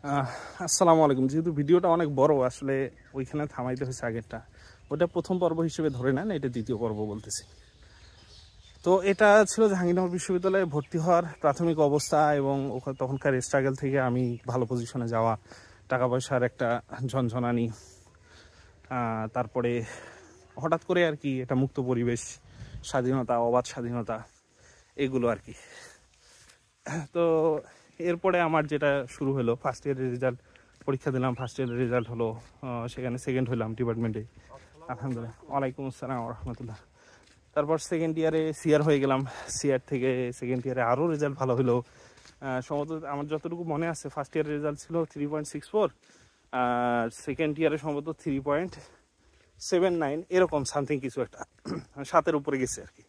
আসসালামু আলাইকুম। যেহেতু ভিডিওটা অনেক বড়, আসলে ওইখানে থামাইতে হয়েছে আগেরটা। ওটা প্রথম পর্ব হিসেবে ধরে নেন, এটা দ্বিতীয় পর্ব বলতেছি। তো এটা ছিল জাহাঙ্গীরনগর বিশ্ববিদ্যালয়ে ভর্তি হওয়ার প্রাথমিক অবস্থা এবং তখনকার স্ট্রাগল থেকে আমি ভালো পজিশনে যাওয়া, টাকা পয়সার একটা ঝনঝনানি, তারপরে হঠাৎ করে আর কি এটা মুক্ত পরিবেশ, স্বাধীনতা, অবাধ স্বাধীনতা, এগুলো আর কি। তো এরপরে আমার যেটা শুরু হলো, ফার্স্ট ইয়ারের রেজাল্ট, পরীক্ষা দিলাম, ফার্স্ট ইয়ারের রেজাল্ট হলো, সেখানে সেকেন্ড হলাম ডিপার্টমেন্টে, আলহামদুলিল্লাহ। ওয়ালাইকুম আসসালাম রহমতুল্লাহ। তারপর সেকেন্ড ইয়ারে সিআর হয়ে গেলাম, সিআর থেকে সেকেন্ড ইয়ারে আরও রেজাল্ট ভালো হলো। সম্ভবত আমার যতটুকু মনে আছে ফার্স্ট ইয়ারের রেজাল্ট ছিল 3.64, আর সেকেন্ড ইয়ারে সম্ভবত 3.79, এরকম সামথিং কিছু একটা, 7-এর উপরে গেছে আর কি।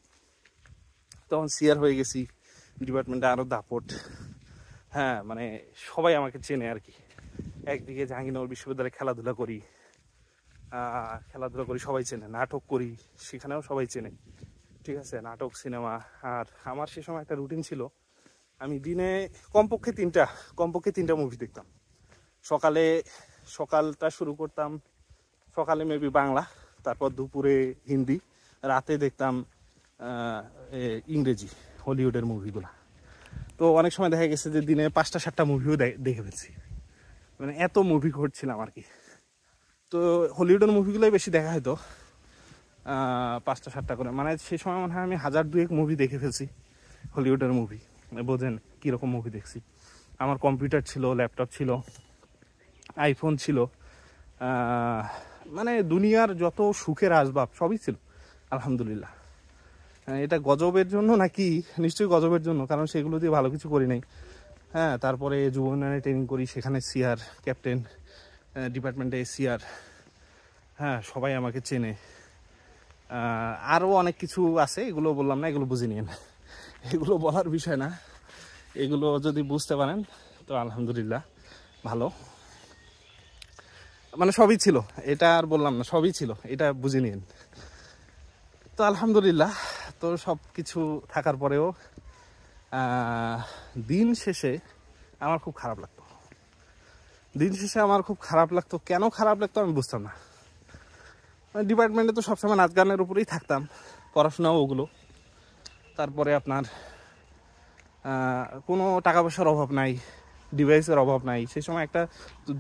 তখন সিআর হয়ে গেছি, ডিপার্টমেন্টে আরও দাপট। হ্যাঁ, মানে সবাই আমাকে চেনে আর কি। একদিকে জাহাঙ্গীরনগর বিশ্ববিদ্যালয়ে খেলাধুলা করি, সবাই চেনে, নাটক করি, সেখানেও সবাই চেনে, ঠিক আছে, নাটক, সিনেমা। আর আমার সে সময় একটা রুটিন ছিল, আমি দিনে কমপক্ষে তিনটা মুভি দেখতাম। সকালটা শুরু করতাম, সকালে মেবি বাংলা, তারপর দুপুরে হিন্দি, রাতে দেখতাম ইংরেজি হলিউডের মুভিগুলো। তো অনেক সময় দেখা গেছে যে দিনে 5টা-7টা মুভিও দেখে ফেলছি, মানে এত মুভি করছিলাম আর কি। তো হলিউডের মুভিগুলোই বেশি দেখা হতো, 5টা-7টা করে, মানে সে সময় মনে হয় আমি 1000-2 মুভি দেখে ফেলছি, হলিউডের মুভি। বোঝেন কীরকম মুভি দেখছি। আমার কম্পিউটার ছিল, ল্যাপটপ ছিল, আইফোন ছিল, মানে দুনিয়ার যত সুখের আসবাব সবই ছিল, আলহামদুলিল্লাহ। এটা গজবের জন্য নাকি? নিশ্চয়ই গজবের জন্য, কারণ সেগুলো দিয়ে ভালো কিছু করি নাই। হ্যাঁ, তারপরে যুব উন্নয়নে ট্রেনিং করি, সেখানে সিআর, ক্যাপ্টেন, ডিপার্টমেন্টে সিআর। হ্যাঁ, সবাই আমাকে চেনে। আরও অনেক কিছু আছে, এগুলো বললাম না, এগুলো বুঝে নিন, এগুলো বলার বিষয় না। এগুলো যদি বুঝতে পারেন তো আলহামদুলিল্লাহ ভালো, মানে সবই ছিল, এটা আর বললাম না, সবই ছিল, এটা বুঝে নিন। তো আলহামদুলিল্লাহ, তো সব কিছু থাকার পরেও দিন শেষে আমার খুব খারাপ লাগতো। কেন খারাপ লাগতো আমি বুঝতাম না। ডিপার্টমেন্টে তো সবসময় নাচ গানের উপরেই থাকতাম, পড়াশোনাও ওগুলো। তারপরে আপনার কোনো টাকা পয়সার অভাব নাই, ডিভাইসের অভাব নাই। সেই সময় একটা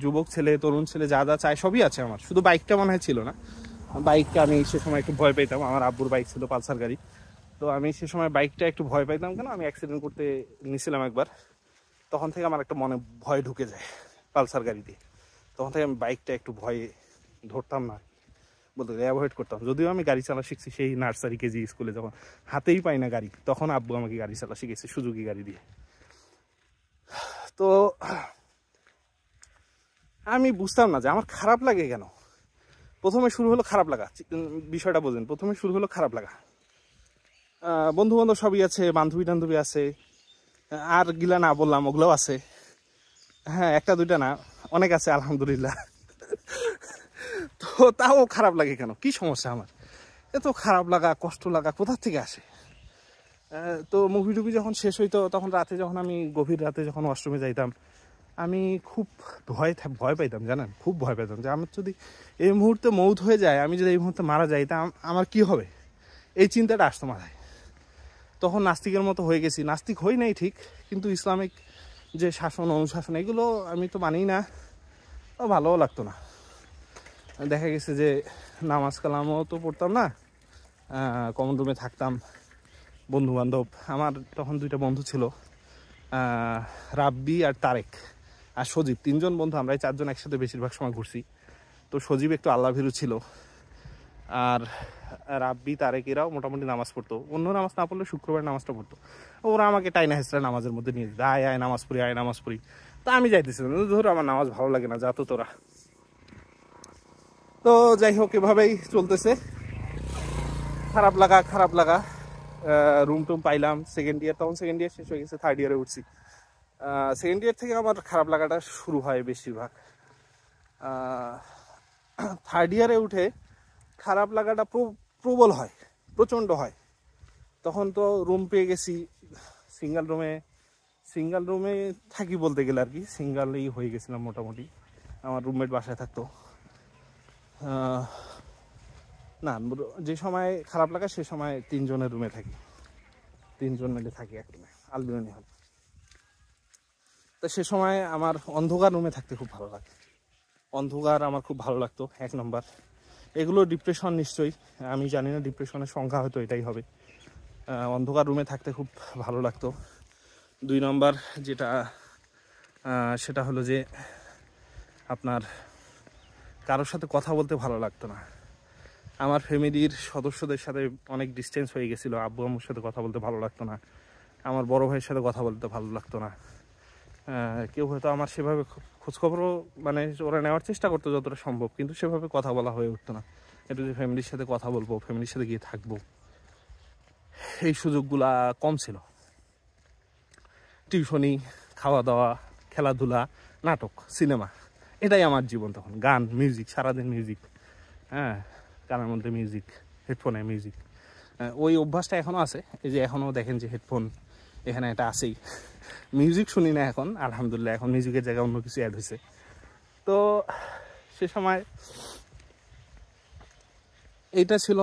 যুবক ছেলে, তরুণ ছেলে, যা যা চায় সবই আছে আমার, শুধু বাইকটা মনে হয় ছিল না। বাইকটা আমি সে সময় একটু ভয় পেতাম, আমার আব্বুর বাইক ছিল পালসার গাড়ি, তো আমি সে সময় বাইকটা একটু ভয় পাইতাম। কেন, আমি অ্যাক্সিডেন্ট করতে নিয়েছিলাম একবার, তখন থেকে আমার একটা মনে ভয় ঢুকে যায় পালসার গাড়ি দিয়ে। তখন থেকে আমি বাইকটা একটু ভয়ে ধরতাম না, বলতে অ্যাভয়েড করতাম। যদিও আমি গাড়ি চালা শিখছি সেই নার্সারি, কেজি, স্কুলে, যখন হাতেই পাই না গাড়ি, তখন আব্বু আমাকে গাড়ি চালা শিখেছে সুজুকি গাড়ি দিয়ে। তো আমি বুঝতাম না যে আমার খারাপ লাগে কেন। প্রথমে শুরু হলো খারাপ লাগা, বিষয়টা বোঝেন। প্রথমে শুরু হলো খারাপ লাগা, বন্ধু বান্ধব সবই আছে, বান্ধবী টান্ধবী আছে, আর গিলা না বললাম ওগুলোও আছে। হ্যাঁ, একটা দুইটা না, অনেক আছে আলহামদুলিল্লাহ। তো তাও খারাপ লাগে কেন, কি সমস্যা আমার? এত খারাপ লাগা, কষ্ট লাগা কোথা থেকে আসে? তো মুভি টুভি যখন শেষ হইতো, তখন রাতে, যখন আমি গভীর রাতে যখন ওয়াশরুমে যাইতাম, আমি খুব ভয় পাইতাম, জানেন, খুব ভয় পাইতাম যে আমার যদি এই মুহূর্তে মৌত হয়ে যায়, আমি যদি এই মুহূর্তে মারা যাই, তা আমার কি হবে, এই চিন্তাটা আসতো মাথায়। তখন নাস্তিকের মতো হয়ে গেছি। নাস্তিক হই নাই ঠিক, কিন্তু ইসলামিক যে শাসন, অনুশাসন, এগুলো আমি তো মানি না, ভালোও লাগতো না। দেখা গেছে যে নামাজ কালামও তো পড়তাম না, কমন রুমে থাকতাম। বন্ধু বান্ধব আমার তখন 2টা বন্ধু ছিল, রাব্বি আর তারেক আর সজীব, 3জন বন্ধু। আমরা এই 4জন একসাথে বেশিরভাগ সময় ঘুরছি। তো সজীব একটু আল্লাহ ভীরু ছিল, আর রাব্বি, তারেক এরাও মোটামুটি নামাজ পড়তো। অন্য নামাজ না পড়লে শুক্রবার নামাজটা পড়তো। ওরা আমাকে টাইনা হেসরা নামাজের মধ্যে নিয়ে যেত, আয় নামাজ পড়ি। তা আমি যাইতেছিলাম, ধরো আমার নামাজ ভালো লাগে না, যাতো তোরা। তো যাই হোক, এভাবেই চলতেছে। খারাপ লাগা, রুম টুম পাইলাম। সেকেন্ড ইয়ার, তখন সেকেন্ড ইয়ার শেষ হয়ে গেছে, থার্ড ইয়ারে উঠছি। সেকেন্ড ইয়ার থেকে আমার খারাপ লাগাটা শুরু হয় বেশিরভাগ। থার্ড ইয়ারে উঠে খারাপ লাগাটা প্রবল হয়, প্রচণ্ড হয়। তখন তো রুম পেয়ে গেছি, সিঙ্গেল রুমে সিঙ্গেল রুমে থাকি বলতে গেলে আর কি, সিঙ্গেলই হয়ে গেছিলাম মোটামুটি। আমার রুমমেট বাসায় থাকতো। না, যে সময় খারাপ লাগে সে সময় 3 জনের রুমে থাকি, 3 জন মিলে থাকি এক রুমে, আলবিরনি হল। তো সে সময় আমার অন্ধকার রুমে থাকতে খুব ভালো লাগে, অন্ধকার আমার খুব ভালো লাগতো 1 নম্বর। এগুলো ডিপ্রেশন নিশ্চয়ই, আমি জানি না ডিপ্রেশনের সংখ্যা হয়তো এটাই হবে। অন্ধকার রুমে থাকতে খুব ভালো লাগতো। 2 নম্বর যেটা সেটা হলো যে আপনার কারোর সাথে কথা বলতে ভালো লাগতো না। আমার ফ্যামিলির সদস্যদের সাথে অনেক ডিস্টেন্স হয়ে গেছিলো, আব্বু আম্মুর সাথে কথা বলতে ভালো লাগতো না, আমার বড় ভাইয়ের সাথে কথা বলতে ভালো লাগতো না। কেউ হয়তো আমার সেভাবে খোঁজখবরও মানে ওরা নেওয়ার চেষ্টা করতো যতটা সম্ভব, কিন্তু সেভাবে কথা বলা হয়ে উঠতো না। একটু যে ফ্যামিলির সাথে কথা বলবো, ফ্যামিলির সাথে গিয়ে থাকবো, এই সুযোগগুলা কম ছিল। টিউশনি, খাওয়া দাওয়া, খেলাধুলা, নাটক, সিনেমা, এটাই আমার জীবন তখন। গান, মিউজিক, সারাদিন মিউজিক, হ্যাঁ, কানের মধ্যে মিউজিক, হেডফোনে মিউজিক। ওই অভ্যাসটা এখনও আছে, এই যে এখনও দেখেন যে হেডফোন এখানে এটা আছেই। মিউজিক শুনি না এখন, আলহামদুলিল্লাহ, এখন মিউজিকের জায়গায় অন্য কিছু অ্যাড হয়েছে। তো সে সময় এইটা ছিল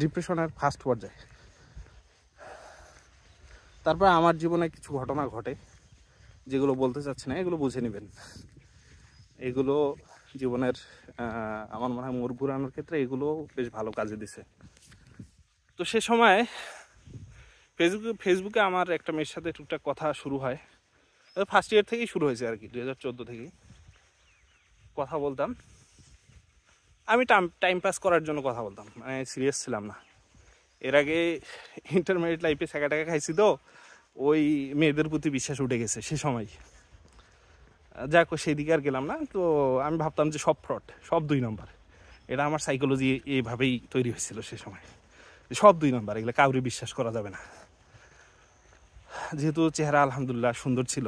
ডিপ্রেশনের ফার্স্ট পর্যায়ে। তারপর আমার জীবনে কিছু ঘটনা ঘটে, যেগুলো বলতে চাচ্ছি না, এগুলো বুঝে নেবেন। এগুলো জীবনের আমার মনে হয় মোড় ঘুরানোর ক্ষেত্রে এগুলো বেশ ভালো কাজে দিছে। তো সে সময় ফেসবুকে আমার একটা মেয়ের সাথে টুকটাক কথা শুরু হয়। ফার্স্ট ইয়ার থেকেই শুরু হয়েছে আর কি, 2014 থেকেই কথা বলতাম। আমি টাইম পাস করার জন্য কথা বলতাম, মানে সিরিয়াস ছিলাম না। এর আগে ইন্টারমিডিয়েট লাইফে টাকা খাইছি, তো ওই মেয়েদের প্রতি বিশ্বাস উঠে গেছে সে সময়। যাক, সেই দিকে আর গেলাম না। তো আমি ভাবতাম যে সব ফ্রড, সব 2 নম্বর। এটা আমার সাইকোলজি এইভাবেই তৈরি হয়েছিল সে সময়, সব 2 নম্বর, এগুলো কাউরে বিশ্বাস করা যাবে না। যেহেতু চেহারা আলহামদুলিল্লাহ সুন্দর ছিল,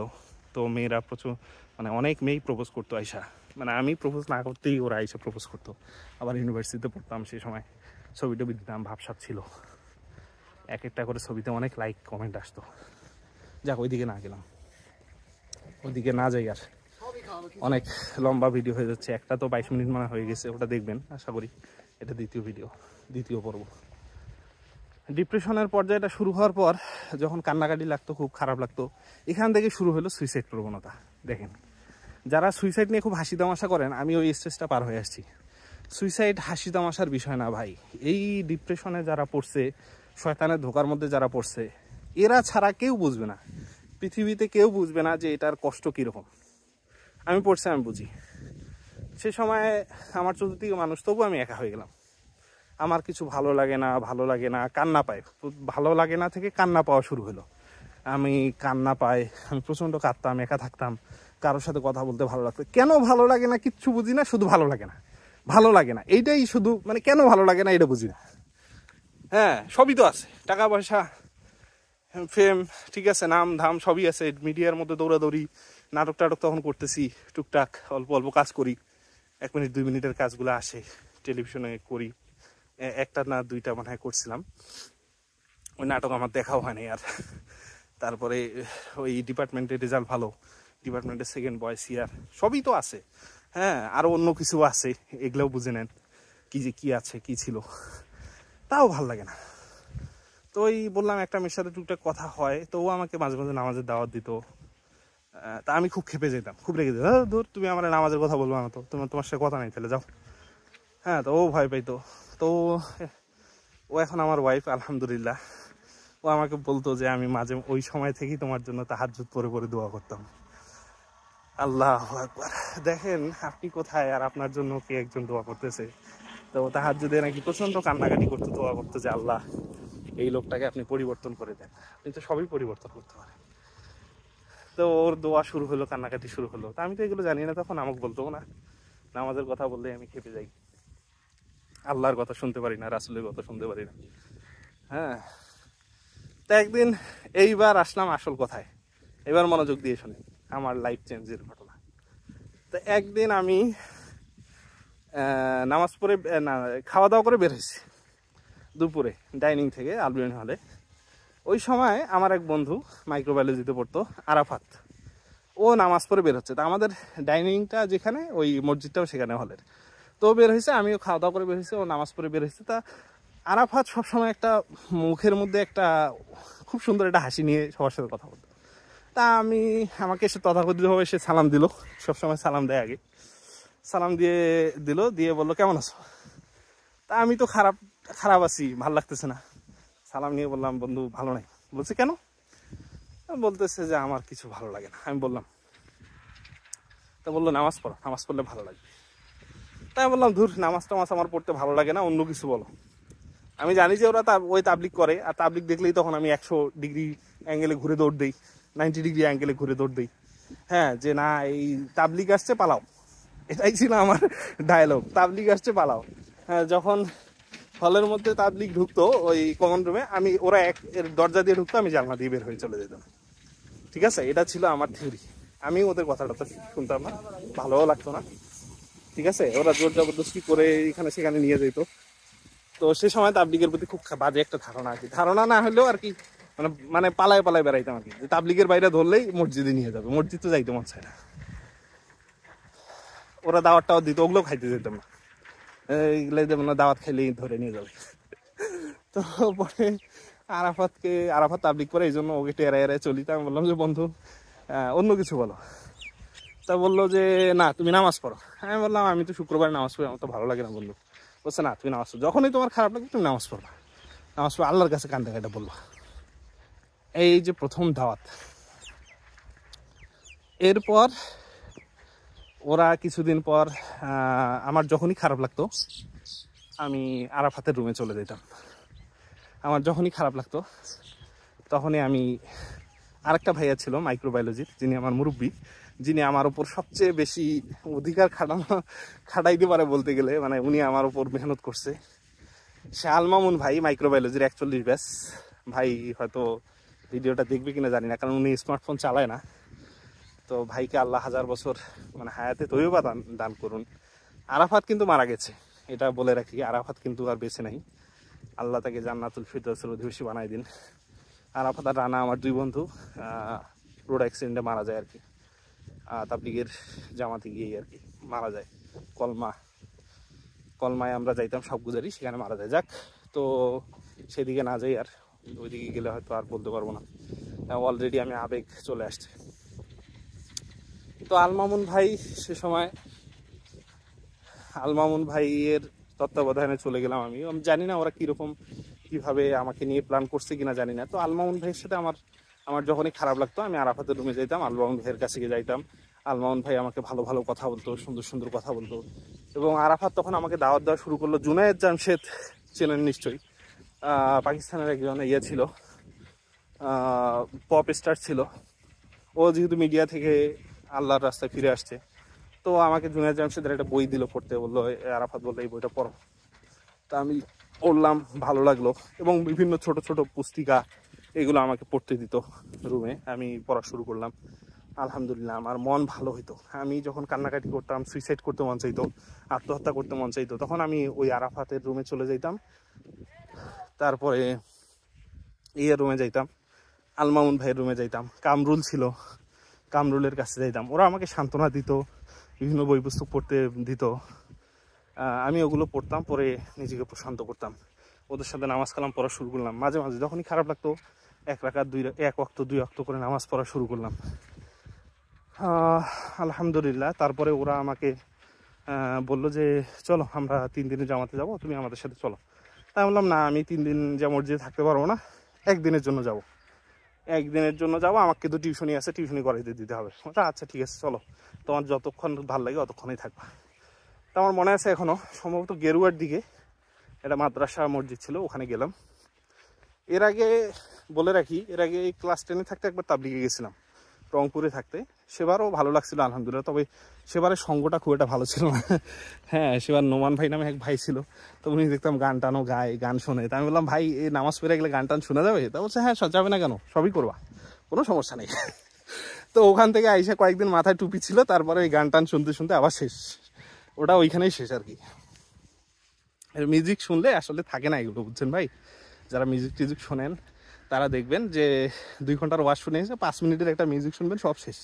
তো মেয়েরা প্রচুর, মানে অনেক মেয়েই প্রপোজ করতো আয়সা, মানে আমি প্রপোজ না করতেই ওরা আয়সা প্রপোজ করতো। আবার ইউনিভার্সিটিতে পড়তাম সেই সময়, ছবি টবি দিতাম, ভাবসাব ছিল, এক একটা করে ছবিতে অনেক লাইক কমেন্ট আসতো। যাক, ওইদিকে না গেলাম, ওইদিকে না যাই আর, অনেক লম্বা ভিডিও হয়ে যাচ্ছে। একটা তো 22 মিনিট মানে হয়ে গেছে, ওটা দেখবেন আশা করি। এটা দ্বিতীয় পর্ব। ডিপ্রেশনের পর্যায়টা শুরু হওয়ার পর যখন কান্নাকাটি লাগতো, খুব খারাপ লাগতো, এখান থেকে শুরু হলো সুইসাইড প্রবণতা। দেখেন, যারা সুইসাইড নিয়ে খুব হাসি তামাশা করেন, আমি ওই স্টেজটা পার হয়ে আসছি। সুইসাইড হাসি তামাশার বিষয় না ভাই। এই ডিপ্রেশনে যারা পড়ছে, শয়তানের ধোকার মধ্যে যারা পড়ছে, এরা ছাড়া কেউ বুঝবে না, পৃথিবীতে কেউ বুঝবে না যে এটার কষ্ট কীরকম। আমি পড়ছি, আমি বুঝি। সে সময় আমার চতুর্দিকে মানুষ, তবু আমি একা হয়ে গেলাম। আমার কিছু ভালো লাগে না, কান্না পায়। ভালো লাগে না থেকে কান্না পাওয়া শুরু হলো। আমি কান্না পাই, আমি প্রচণ্ড কাঁদতাম, একা থাকতাম, কারোর সাথে কথা বলতে ভালো লাগতো। কেন ভালো লাগে না কিচ্ছু বুঝি না, শুধু ভালো লাগে না, এইটাই শুধু, মানে কেন ভালো লাগে না এটা বুঝি না। হ্যাঁ, সবই তো আছে, টাকা পয়সা, ফেম, ঠিক আছে, নাম ধাম সবই আছে, মিডিয়ার মধ্যে দৌড়াদৌড়ি, নাটক টাটক তখন করতেছি, টুকটাক অল্প অল্প কাজ করি, 1 মিনিট 2 মিনিটের কাজগুলো আসে, টেলিভিশনে করি। একটা না 2টা মনে হয় করছিলাম, ওই নাটক আমার দেখাও হয়নি আর। তারপরে ওই ডিপার্টমেন্টের রেজাল্ট ভালো, ডিপার্টমেন্টের 2nd বয় সিআর, সবই তো আছে। হ্যাঁ, আরও অন্য কিছু আছে, এগুলোও বুঝে নেন কি আছে, কি ছিল, তাও ভাল লাগে না। তো ওই বললাম, একটা মেয়ের সাথে টুকটাক কথা হয়, তো ও আমাকে মাঝে মাঝে নামাজের দাওয়াত দিত। তা আমি খুব খেপে যেতাম, খুব রেগে যেতাম, ধর তুমি আমার নামাজের কথা বলবো না, তো তোমার সাথে কথা নাই, তাহলে যাও। হ্যাঁ, তো ও ভয় পাইতো। তো ও এখন আমার ওয়াইফ, আলহামদুলিল্লাহ। ও আমাকে বলতো যে আমি মাঝে ওই সময় থেকেই তোমার জন্য তাহাজ্জুদ পরে দোয়া করতাম। আল্লাহু আকবার। দেখেন আপনি কোথায়, আর আপনার জন্য কে একজন দোয়া করতেছে। তো তাহাজ্জুদে নাকি প্রচন্ড কান্নাকাটি করতে, দোয়া করতে, যে আল্লাহ এই লোকটাকে আপনি পরিবর্তন করে দেন, আপনি তো সবই পরিবর্তন করতে পারেন। তো ওর দোয়া শুরু হলো, কান্নাকাটি শুরু হলো। তা আমি তো এগুলো জানি না তখন, আমাকে বলতো না। নামাজের কথা বললে আমি খেপে যাই, আল্লাহর কথা শুনতে পারি না, রাসূলের কথা শুনতে পারি না। হ্যাঁ, তা একদিন, এইবার আসলাম আসল কথায়, এবার মনোযোগ দিয়ে শোনেন আমার লাইফ চেঞ্জের ঘটনা। তো একদিন আমি নামাজ পড়ে, না, খাওয়া দাওয়া করে বের হয়েছি দুপুরে, ডাইনিং থেকে আলবিরনি হলে। ওই সময় আমার এক বন্ধু মাইক্রোবায়োলজিতে পড়তো, আরাফাত, ও নামাজ পড়ে বের হচ্ছে। তা আমাদের ডাইনিংটা যেখানে, ওই মসজিদটাও সেখানে হলের। তো বের হয়েছে, আমিও খাওয়া দাওয়া করে বের হয়েছে, ও নামাজ পড়ে বের হয়েছে। তা আরাফাত সবসময় একটা মুখের মধ্যে একটা খুব সুন্দর একটা হাসি নিয়ে সবার সাথে কথা বলতো। তা আমাকে এসে তথাকথিতভাবে সে সালাম দিল, সবসময় সালাম দেয় আগে, সালাম দিয়ে বললো কেমন আছো। তা আমি তো খারাপ আছি, ভালো লাগতেছে না। সালাম নিয়ে বললাম বন্ধু ভালো নাই। বলছে কেন? বলতেছে যে আমার কিছু ভালো লাগে না। আমি বললাম, তা বললো নামাজ পড়ো, নামাজ পড়লে ভালো লাগবে। তাই বললাম ধুর, নামাজ টামাজ আমার পড়তে ভালো লাগে না, অন্য কিছু বলো। আমি জানি যে ওরা ওই তাবলিগ করে, আর তাবলিগ দেখলেই তখন আমি 100 ডিগ্রি অ্যাঙ্গেলে ঘুরে দৌড় দিই, 90 ডিগ্রি অ্যাঙ্গেলে ঘুরে দৌড় দিই। হ্যাঁ, যে না এই তাবলিগ আসছে পালাও, এটাই ছিল আমার ডায়লগ, তাবলিগ আসছে পালাও। হ্যাঁ, যখন হলের মধ্যে তাবলিগ ঢুকতো ওই কমন রুমে, ওরা এর দরজা দিয়ে ঢুকতো, আমি জানলা দিয়ে বের হয়ে চলে যেতাম। ঠিক আছে, এটা ছিল আমার থিওরি। আমি ওদের কথাটা তো শুনতাম না, ভালোও লাগতো না। ঠিক আছে, ওরা জোর জবরদস্তি করে এখানে সেখানে নিয়ে যেত। তো সে সময় তাবলিগের প্রতি খুব বাজে একটা ধারণা আর কি, ধারণা না হলেও আর কি, মানে পালায় বেড়াইতাম আর কি, যে তাবলিগের বাইরে ধরলেই মসজিদে নিয়ে যাবে, মসজিদ তো যাইতে মন চায় না। ওরা দাওয়াতটাও দিত, ওগুলো খাইতে যেতাম না, এইগুলো যেমন দাওয়াত খাইলেই ধরে নিয়ে যাবে। তো পরে আরাফাত তাবলিগ করে, এই জন্য ওকে এড়ায় চলি। তা আমি বললাম যে বন্ধু অন্য কিছু বলো। তা বললো যে না তুমি নামাজ পড়ো। আমি বললাম আমি তো শুক্রবার নামাজ পড়ি, আমার তো ভালো লাগে না বন্ধু। বলছে না তুমি নামাজ পড়ো, যখনই তোমার খারাপ লাগে তুমি নামাজ পড়বা, নামাজ পড়ো, আল্লাহর কাছে কান্দে কাটা বলবা। এই যে প্রথম দাওয়াত। এরপর ওরা কিছুদিন পর আমার যখনই খারাপ লাগতো আমি আরাফাতের রুমে চলে যেতাম। আমার যখনই খারাপ লাগতো তখনই আমি, আরেকটা ভাইয়া ছিল মাইক্রোবায়োলজির, যিনি আমার মুরব্বী, যিনি আমার ওপর সবচেয়ে বেশি অধিকার খাটাইতে পারে বলতে গেলে, মানে উনি আমার ওপর মেহনত করছে। সে আলমামুন ভাই, মাইক্রোবায়োলজির 41 ব্যাচ। ভাই হয়তো ভিডিওটা দেখবে কিনা জানি না, কারণ উনি স্মার্টফোন চালায় না। তো ভাইকে আল্লাহ 1000 বছর মানে হায়াতে তৈবা দান করুন। আরাফাত কিন্তু মারা গেছে, এটা বলে রাখি, আরাফাত কিন্তু আর বেঁচে নাই। আল্লাহ তাকে জান্নাতুল ফিরদাউসের অধিবাসী বানাই দিন। আরাফাত আর রানা আমার 2 বন্ধু রোড অ্যাক্সিডেন্টে মারা যায় আর কি, তাবলিগের জামাতে গিয়েই আর কি মারা যায়। কলমায় আমরা যাইতাম সব গুজারি, সেখানে মারা যায়। যাক, তো সেদিকে না যাই, আর ওইদিকে গেলে হয়তো আর বলতে পারবো না, অলরেডি আমি আবেগ চলে আসছে। তো আলমামুন ভাইয়ের তত্ত্বাবধানে চলে গেলাম। আমি জানি না ওরা কিভাবে আমাকে নিয়ে প্ল্যান করছে কিনা জানি না। তো আলমামুন ভাইয়ের সাথে আমার যখনই খারাপ লাগতো আমি আরাফাতের রুমে যাইতাম, আলমামুন ভাইয়ের কাছে গিয়ে যাইতাম। আলমামুন ভাই আমাকে ভালো ভালো কথা বলতো, সুন্দর সুন্দর কথা বলতো। এবং আরাফাত তখন আমাকে দাওয়াত দেওয়া শুরু করলো। জুনায়েদ জামশেদ চেনেন নিশ্চয়ই, পাকিস্তানের একজন ছিল, পপ স্টার ছিল। ও যেহেতু মিডিয়া থেকে আল্লাহর রাস্তায় ফিরে আসছে, তো আমাকে জুনায়েদ জামশেদের একটা বই দিল পড়তে, বললো আরাফাত বললো এই বইটা পড়ো। তা আমি পড়লাম, ভালো লাগলো। এবং বিভিন্ন ছোট ছোট পুস্তিকা এগুলো আমাকে পড়তে দিত রুমে, আমি পড়া শুরু করলাম। আলহামদুলিল্লাহ আমার মন ভালো হইতো। আমি যখন কান্নাকাটি করতাম, সুইসাইড করতে মন চাইতো, আত্মহত্যা করতে মন চাইতো, তখন আমি ওই আরাফাতের রুমে চলে যাইতাম। তারপরে রুমে যাইতাম, আলমামুন ভাইয়ের রুমে যাইতাম, কামরুল ছিল, কামরুলের কাছে যাইতাম। ওরা আমাকে সান্ত্বনা দিত, বিভিন্ন বই পুস্তক পড়তে দিত, আমি ওগুলো পড়তাম, পরে নিজেকে প্রশান্ত করতাম। ওদের সাথে নামাজ কালাম পড়া শুরু করলাম। মাঝে মাঝে যখনই খারাপ লাগতো 1 রাকাত 1 ওয়াক্ত 2 ওয়াক্ত করে নামাজ পড়া শুরু করলাম। আলহামদুলিল্লাহ। তারপরে ওরা আমাকে বললো যে চলো আমরা 3 দিনের জামাতে যাবো, তুমি আমাদের সাথে চলো। তাই বললাম না, আমি 3 দিন যে মসজিদে থাকতে পারবো না, 1 দিনের জন্য যাবো। 1 দিনের জন্য যাবো, আমাকে তো টিউশনি আছে, টিউশনি করাইতে দিতে হবে। আচ্ছা ঠিক আছে চলো, তোমার যতক্ষণ ভালো লাগে অতক্ষণই থাকবা। তা আমার মনে আছে এখনো, সম্ভবত গেরুয়ার দিকে একটা মাদ্রাসা মসজিদ ছিল, ওখানে গেলাম। এর আগে বলে রাখি, এর আগে ক্লাস 10-এ থাকতে একবার তাবলিগে গেছিলাম, রংপুরে থাকতে। সেবারও ভালো লাগছিল আলহামদুলিল্লাহ, তবে সেবারের সঙ্গটা খুব একটা ভালো ছিল না। হ্যাঁ, সেবার নোমান ভাই নামে এক ভাই ছিল, তো উনি দেখতাম গান টানও গায়, গান শোনে। তা আমি বললাম ভাই এই নামাজ পড়ে গেলে গান টান শোনা যাবে? তা বলছে হ্যাঁ যাবে না কেন, সবই করবা, কোনো সমস্যা নেই। তো ওখান থেকে আইসা কয়েকদিন মাথায় টুপি ছিল, তারপরে ওই গান টান শুনতে শুনতে আবার শেষ, ওটা ওইখানেই শেষ আর কি। মিউজিক শুনলে আসলে থাকে না এগুলো, বুঝছেন ভাই, যারা মিউজিক টিউজিক শোনেন তারা দেখবেন যে 2 ঘন্টার ওয়াজ শুনে এসে 5 মিনিটের একটা মিউজিক শুনবেন, সব শেষ।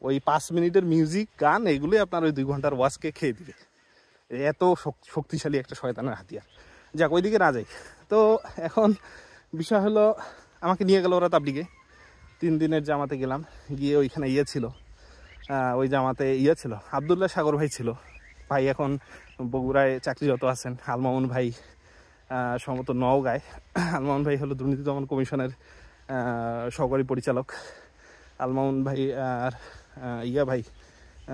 ওই 5 মিনিটের মিউজিক গান এগুলোই আপনার ওই 2 ঘন্টার ওয়াজকে খেয়ে দিবে। এত শক্তিশালী একটা শয়তানের হাতিয়ার। যাক, ওইদিকে না যাই। তো এখন বিষয় হলো, আমাকে নিয়ে গেল ওরা তাবলিগে। 3 দিনের জামাতে গেলাম, গিয়ে ওইখানে ছিল, ওই জামাতে ছিল আবদুল্লাহ সাগর ভাই ছিল। ভাই এখন বগুড়ায় চাকরিরত আছেন। আলমামুন ভাই সম্ভবত নওগাঁয়। আলমামুন ভাই হলো দুর্নীতি দমন কমিশনের সহকারী পরিচালক। আলমামুন ভাই আর ভাই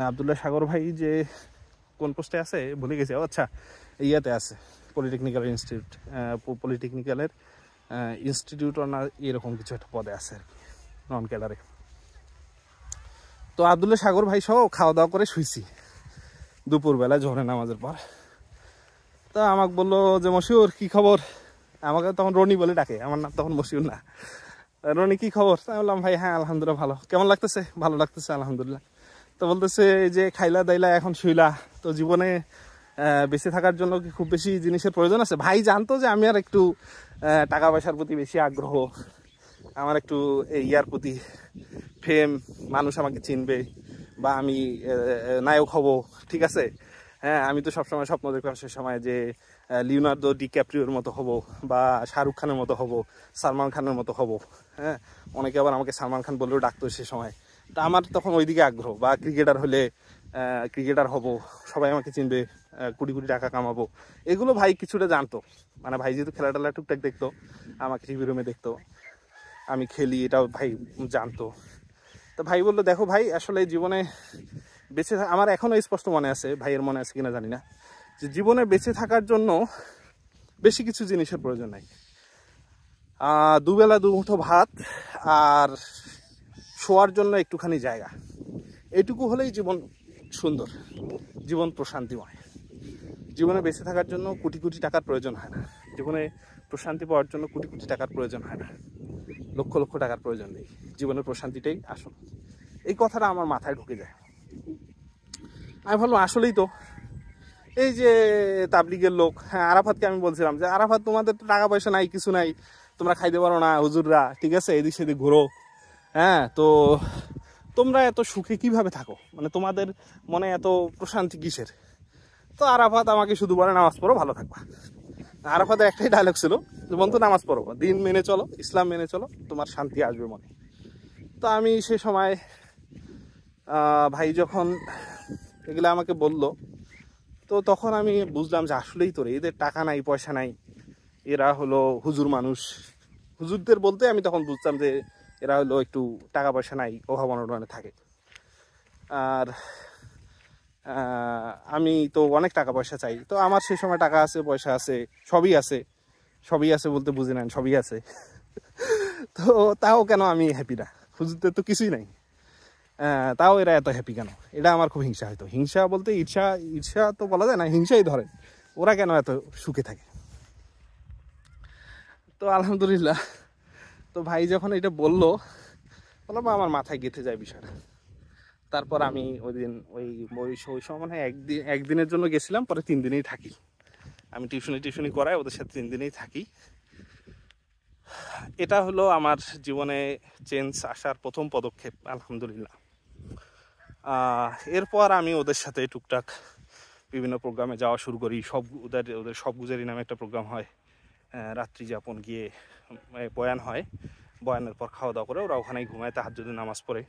আবদুল্লাহ সাগর ভাই যে কোন পোস্টে আছে ভুলে গেছি। আচ্ছা, ইয়াতে আছে পলিটেকনিক্যাল ইনস্টিটিউট, পলিটেকনিক্যালের ইনস্টিটিউট না এরকম কিছু একটা পদে আছে আর কি, নন ক্যাডারে। তো আবদুল্লাহ সাগর ভাই সহ খাওয়া দাওয়া করে শুইছি দুপুরবেলা জোহরের নামাজের পর। তা আমাকে বললো যে মশিউর কি খবর। আমাকে তখন রনি বলে ডাকে, আমার নাম তখন মশিউর না। রনি কি খবর? আমি বললাম ভাই হ্যাঁ আলহামদুলিল্লাহ ভালো। কেমন লাগতেছে? ভালো লাগতেছে আলহামদুলিল্লাহ। তো বলতেছে যে খাইলা দাইলা এখন শুইলা, তো জীবনে বেঁচে থাকার জন্য কি খুব বেশি জিনিসের প্রয়োজন আছে? ভাই জানতো যে আমি আর একটু টাকা পয়সার প্রতি বেশি আগ্রহ, আমার একটু ইয়ার প্রতি ফেম, মানুষ আমাকে চিনবে বা আমি নায়ক হব, ঠিক আছে। হ্যাঁ, আমি তো সবসময় স্বপ্ন দেখতাম সে সময় যে লিওনার্দো ডিক্যাপ্রিওর মতো হব বা শাহরুখ খানের মতো হব, সালমান খানের মতো হব। হ্যাঁ, অনেকে আবার আমাকে সালমান খান বলেও ডাকতো সে সময়। তা আমার তখন ওইদিকে আগ্রহ, বা ক্রিকেটার হলে ক্রিকেটার হব, সবাই আমাকে চিনবে, কোটি কোটি টাকা কামাবো, এগুলো ভাই কিছুটা জানতো। মানে ভাই যেহেতু খেলা টেলা টুকটাক দেখতো, আমাকে টিভি রুমে দেখতো আমি খেলি, এটাও ভাই জানতো। তো ভাই বললো দেখো ভাই, আসলে জীবনে বেঁচে আমার এখনও স্পষ্ট মনে আছে, ভাইয়ের মনে আছে কিনা জানি না, যে জীবনে বেঁচে থাকার জন্য বেশি কিছু জিনিসের প্রয়োজন নাই। দুবেলা দুমুঠো ভাত আর শোয়ার জন্য একটুখানি জায়গা, এইটুকু হলেই জীবন সুন্দর, জীবন প্রশান্তিময়। জীবনে বেঁচে থাকার জন্য কোটি কোটি টাকার প্রয়োজন হয় না, জীবনে প্রশান্তি পাওয়ার জন্য কোটি কোটি টাকার প্রয়োজন হয় না, লক্ষ লক্ষ টাকার প্রয়োজন নেই, জীবনের প্রশান্তিটাই আসল। এই কথাটা আমার মাথায় ঢুকে যায়। আমি ভাবলাম আসলেই তো, এই যে তাবলিগের লোক, হ্যাঁ আরাফাতকে আমি বলছিলাম যে আরাফাত তোমাদের তো টাকা পয়সা নাই, কিছু নাই, তোমরা খাইতে পারো না, হুজুররা ঠিক আছে এদিক সেদিক ঘুরো, হ্যাঁ তো তোমরা এত সুখে কিভাবে থাকো, মানে তোমাদের মনে এত প্রশান্তি কিসের? তো আরাফাত আমাকে শুধু বলে নামাজ পড়ো ভালো থাকবা। আরাফাতের একটাই ডায়লগ ছিল যে বন্ধু নামাজ পড়ো, দিন মেনে চলো, ইসলাম মেনে চলো, তোমার শান্তি আসবে মনে। তো আমি সে সময় ভাই যখন এগুলো আমাকে বলল, তো তখন আমি বুঝলাম যে আসলেই তো এদের টাকা নাই পয়সা নাই, এরা হলো হুজুর মানুষ। হুজুরদের বলতে আমি তখন বুঝতাম যে এরা হলো একটু টাকা পয়সা নাই, অভাব অনটনে থাকে। আর আমি তো অনেক টাকা পয়সা চাই, তো আমার সেই সময় টাকা আছে, পয়সা আছে, সবই আছে। সবই আছে বলতে বুঝে নেন, সবই আছে। তো তাও কেন আমি হ্যাপি না? হুজুরদের তো কিছুই নাই, তাও এরা এত হ্যাপি কেন? এটা আমার খুব হিংসা হয়তো। হিংসা বলতে ঈর্ষা, ঈর্ষা তো বলা যায় না, হিংসাই ধরেন। ওরা কেন এত সুখে থাকে? তো আলহামদুলিল্লাহ, তো ভাই যখন এটা বললো, বললাম আমার মাথায় গেঁথে যায় বিষয়টা। তারপর আমি ওই দিন ওই সময় মনে হয় একদিনের জন্য গেছিলাম, পরে 3 দিনেই থাকি। আমি টিউশনি করাই, ওদের সাথে 3 দিনেই থাকি। এটা হলো আমার জীবনে চেঞ্জ আসার প্রথম পদক্ষেপ আলহামদুলিল্লাহ। এরপর আমি ওদের সাথে টুকটাক বিভিন্ন প্রোগ্রামে যাওয়া শুরু করি। ওদের সব গুজারি নামে একটা প্রোগ্রাম হয়, রাত্রি যাপন, গিয়ে বয়ান হয়, বয়ানের পর খাওয়া দাওয়া করে ওরা ওখানেই ঘুমায়, তাহাজ্জুদের নামাজ পড়ে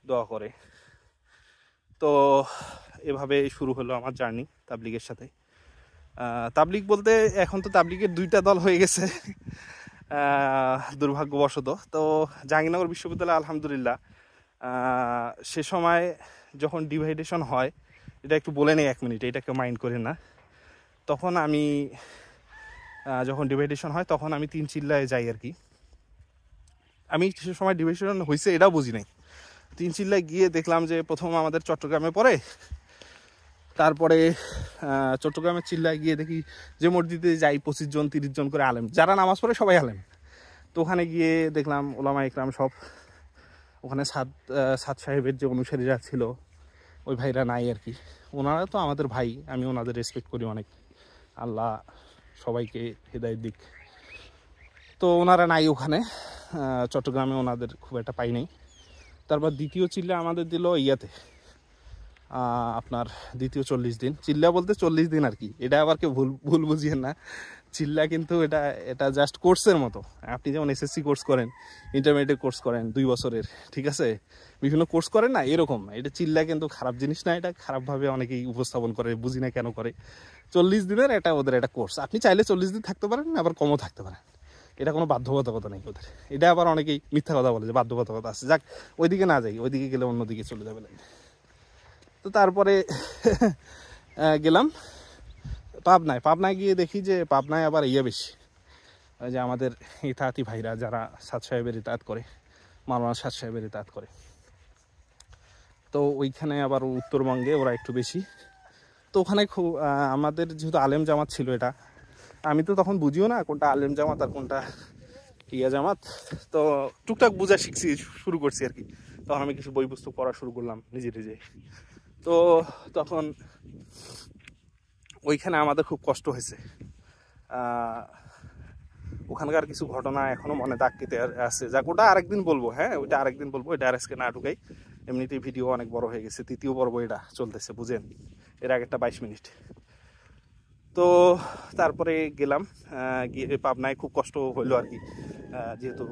দোয়া করে। তো এভাবে শুরু হলো আমার জার্নি তাবলিগের সাথে। তাবলিগ বলতে এখন তো তাবলিগের 2টা দল হয়ে গেছে দুর্ভাগ্যবশত। তো জাহাঙ্গীরনগর বিশ্ববিদ্যালয় আলহামদুলিল্লাহ সে সময় যখন ডিভাইডেশন হয়, এটা একটু বলে নেই 1 মিনিট, এটা কেউ মাইন্ড করেন না। তখন আমি যখন ডিভাইডেশন হয় তখন আমি 3 চিল্লায় যাই আর কি। আমি সে সময় ডিভাইডেশন হয়েছে এটাও বুঝি নাই। 3 চিল্লায় গিয়ে দেখলাম যে প্রথম আমাদের চট্টগ্রামে পড়ে, তারপরে চট্টগ্রামের চিল্লায় গিয়ে দেখি যে মসজিদে যাই 25 জন 30 জন করে আলেম, যারা নামাজ পড়ে সবাই আলেম। তো ওখানে গিয়ে দেখলাম ওলামা ইকরাম সব, ওখানে সাদ সাহেবের যে অনুসারীরা ছিল ওই ভাইরা নাই আর কি। ওনারা তো আমাদের ভাই, আমি ওনাদের রেসপেক্ট করি অনেক, আল্লাহ সবাইকে হেদায়েত দিক। তো ওনারা নাই ওখানে, চট্টগ্রামে ওনাদের খুব একটা পাই নাই। তারপর দ্বিতীয় চিল্লা আমাদের দিল ইয়াতে, আপনার দ্বিতীয় 40 দিন। চিল্লা বলতে 40 দিন আর কি, এটা আবার কেউ ভুল ভুল বুঝিয়েন না। চিল্লা কিন্তু এটা জাস্ট কোর্সের মতো। আপনি যেমন এসএসসি কোর্স করেন, ইন্টারমিডিয়েট কোর্স করেন 2 বছরের, ঠিক আছে, বিভিন্ন কোর্স করেন না, এরকম। এটা চিল্লা কিন্তু খারাপ জিনিস না, এটা খারাপভাবে অনেকেই উপস্থাপন করে, বুঝি না কেন করে। 40 দিনের এটা ওদের একটা কোর্স। আপনি চাইলে 40 দিন থাকতে পারেন, আবার কমও থাকতে পারেন, এটা কোনো বাধ্যবাধকতা নেই ওদের। এটা আবার অনেকেই মিথ্যা কথা বলে যে বাধ্যবাধকতা আছে। যাক, ওইদিকে না যাই, ওইদিকে গেলে অন্যদিকে চলে যাবে। তো তারপরে গেলাম পাবনায় গিয়ে দেখি যে পাবনায় আবার বেশি, ওই যে আমাদের ইতাহাতি ভাইরা যারা সাদ সাহেবের ইতাহাত করে, মাওলানা সাদ সাহেবের ইতাহাত করে, তো ওইখানে আবার উত্তরবঙ্গে ওরা একটু বেশি। তো ওখানে খুব আমাদের যেহেতু আলেম জামাত ছিল, এটা আমি তো তখন বুঝিও না কোনটা আলেম জামাত আর কোনটা ইয়া জামাত। তো টুকটাক বোঝা শিখছি, শুরু করছি আর কি। তখন আমি কিছু বই পুস্তক পড়া শুরু করলাম নিজে নিজে। তো তখন ওইখানে আমাদের খুব কষ্ট হয়েছে। ওখানকার কিছু ঘটনা এখনো মনে দাগ কেটে আছে, যাক ওটা আরেকদিন বলবো। হ্যাঁ, ওইটা আরেকদিন বলবো, এটা আজকে না ঢুকাই, এমনিতেই ভিডিও অনেক বড় হয়ে গেছে। 3য় পর্ব এটা চলতেছে, বুঝেন, এর আগেরটা 22 মিনিট। তো তারপরে গেলাম, গিয়ে পাবনায় খুব কষ্ট হইলো আর কি, যেহেতু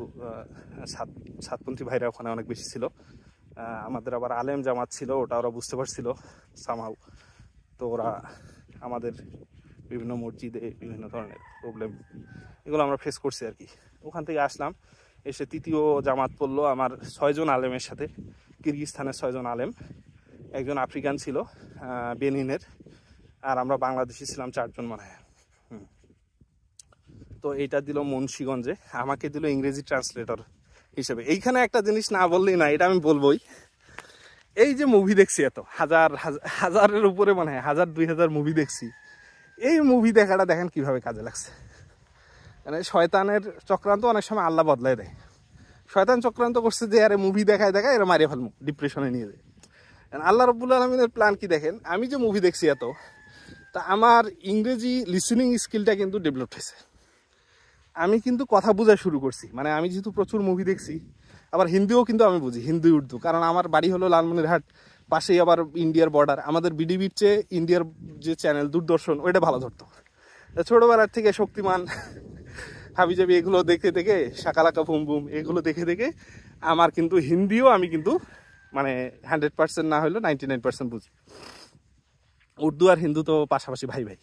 সাতপন্থী ভাইরা ওখানে অনেক বেশি ছিল। আমাদের আবার আলেম জামাত ছিল, ওটা ওরা বুঝতে পারছিল সামহাউ। তো ওরা আমাদের বিভিন্ন মসজিদে বিভিন্ন ধরনের প্রবলেম, এগুলো আমরা ফেস করছি আর কি। ওখান থেকে আসলাম, এসে 3য় জামাত পড়লো আমার 6 জন আলেমের সাথে। কিরগিজস্তানের 6 জন আলেম, একজন আফ্রিকান ছিল বেনিনের, আর আমরা বাংলাদেশি ছিলাম 4 জন মনে হয়। তো এইটা দিল মুন্সিগঞ্জে, আমাকে দিল ইংরেজি ট্রান্সলেটর হিসেবে। এইখানে একটা জিনিস না বললেই না, এটা আমি বলবোই। এই যে মুভি দেখছি, এত হাজারের উপরে মনে হয় 1000-2000 মুভি দেখছি। এই মুভি দেখাটা দেখেন কিভাবে কাজে লাগছে। মানে শয়তানের চক্রান্ত অনেক সময় আল্লাহ বদলায় দেয়। শয়তান চক্রান্ত করছে যে আরে মুভি দেখায় এরা মারিয়ে ফেলবো, ডিপ্রেশনে নিয়ে যায়। আল্লাহ রাব্বুল আলামিনের প্ল্যান কি দেখেন, আমি যে মুভি দেখছি এত, তা আমার ইংরেজি লিসেনিং স্কিলটা কিন্তু ডেভেলপ হয়েছে। আমি কিন্তু কথা বোঝা শুরু করছি, মানে আমি যেহেতু প্রচুর মুভি দেখছি, আবার হিন্দিও কিন্তু আমি বুঝি, হিন্দি উর্দু, কারণ আমার বাড়ি হলো লালমনিরহাট, পাশেই আবার ইন্ডিয়ার বর্ডার। আমাদের বিডিবির চেয়ে ইন্ডিয়ার যে চ্যানেল দূরদর্শন, ওইটা ভালো ধরতো। ছোটোবেলার থেকে শক্তিমান, হাবিজাবি এগুলো দেখে দেখে, শাকালাকা বুম বুম এগুলো দেখে দেখে আমার কিন্তু হিন্দিও আমি কিন্তু মানে 100% না হলেও 99% বুঝি। উর্দু আর হিন্দু তো পাশাপাশি ভাই ভাই।